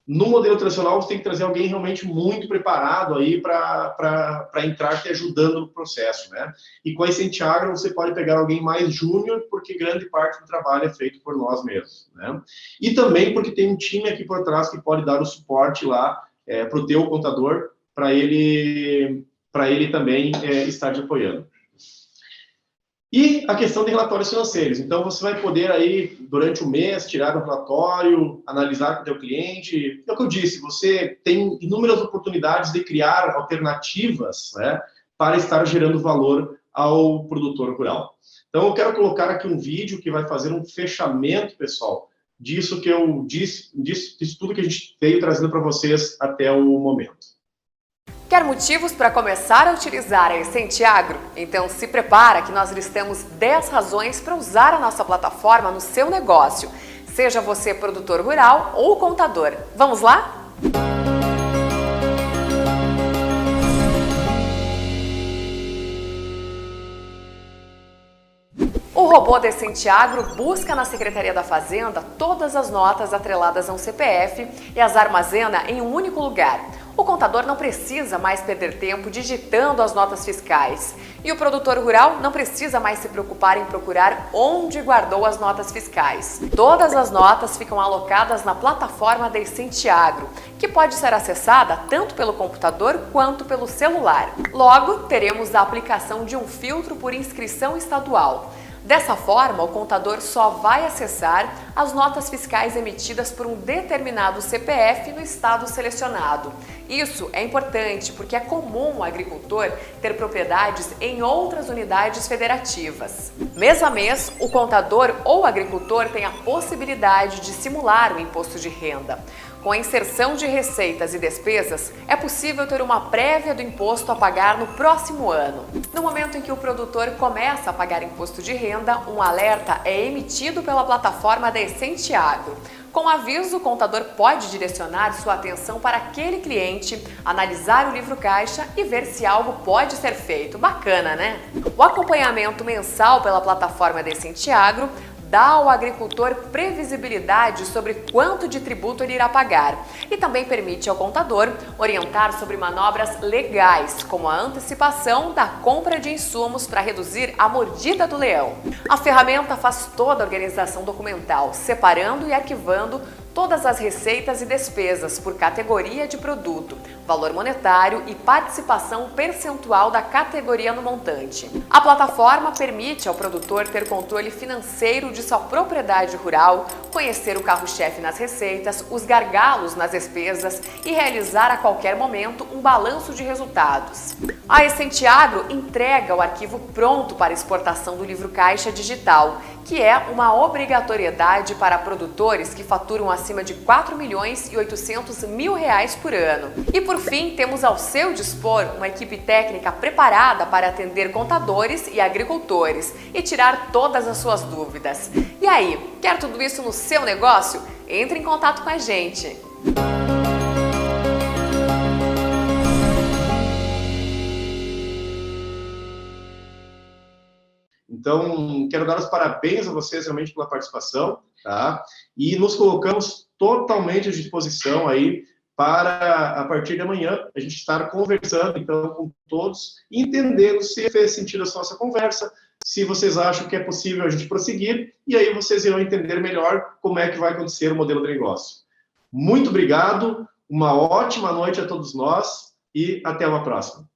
A: no modelo tradicional, você tem que trazer alguém realmente muito preparado aí para entrar te ajudando no processo, né? E com a Essente Agro, você pode pegar alguém mais júnior, porque grande parte do trabalho é feito por nós mesmos, né? E também porque tem um time aqui por trás que pode dar o suporte lá para o teu contador, para ele também estar te apoiando. E a questão de relatórios financeiros. Então, você vai poder aí, durante o mês, tirar um relatório, analisar com o teu cliente. É o que eu disse, você tem inúmeras oportunidades de criar alternativas, né, para estar gerando valor ao produtor rural. Então, eu quero colocar aqui um vídeo que vai fazer um fechamento, pessoal, disso que eu disse, disso tudo que a gente veio trazendo para vocês até o momento.
B: Quer motivos para começar a utilizar a Essente Agro? Então se prepara que nós listamos 10 razões para usar a nossa plataforma no seu negócio, seja você produtor rural ou contador. Vamos lá? O robô da Essente Agro busca na Secretaria da Fazenda todas as notas atreladas a um CPF e as armazena em um único lugar. O contador não precisa mais perder tempo digitando as notas fiscais. E o produtor rural não precisa mais se preocupar em procurar onde guardou as notas fiscais. Todas as notas ficam alocadas na plataforma da Essente Agro, que pode ser acessada tanto pelo computador quanto pelo celular. Logo, teremos a aplicação de um filtro por inscrição estadual. Dessa forma, o contador só vai acessar as notas fiscais emitidas por um determinado CPF no estado selecionado. Isso é importante porque é comum o agricultor ter propriedades em outras unidades federativas. Mês a mês, o contador ou agricultor tem a possibilidade de simular o imposto de renda. Com a inserção de receitas e despesas, é possível ter uma prévia do imposto a pagar no próximo ano. No momento em que o produtor começa a pagar imposto de renda, um alerta é emitido pela plataforma da Essente Agro. Com aviso, o contador pode direcionar sua atenção para aquele cliente, analisar o livro caixa e ver se algo pode ser feito. Bacana, né? O acompanhamento mensal pela plataforma da Essente Agro dá ao agricultor previsibilidade sobre quanto de tributo ele irá pagar e também permite ao contador orientar sobre manobras legais, como a antecipação da compra de insumos para reduzir a mordida do leão. A ferramenta faz toda a organização documental, separando e arquivando todas as receitas e despesas por categoria de produto, valor monetário e participação percentual da categoria no montante. A plataforma permite ao produtor ter controle financeiro de sua propriedade rural, conhecer o carro-chefe nas receitas, os gargalos nas despesas e realizar a qualquer momento um balanço de resultados. A Essente Agro entrega o arquivo pronto para exportação do livro caixa digital, que é uma obrigatoriedade para produtores que faturam acima de R$ 4.800.000 por ano. E por fim, temos ao seu dispor uma equipe técnica preparada para atender contadores e agricultores e tirar todas as suas dúvidas. E aí, quer tudo isso no seu negócio? Entre em contato com a gente!
A: Então, quero dar os parabéns a vocês realmente pela participação, tá? E nos colocamos totalmente à disposição aí para, a partir de amanhã, a gente estar conversando, então, com todos, entendendo se fez sentido a nossa conversa, se vocês acham que é possível a gente prosseguir, e aí vocês irão entender melhor como é que vai acontecer o modelo de negócio. Muito obrigado, uma ótima noite a todos nós e até uma próxima.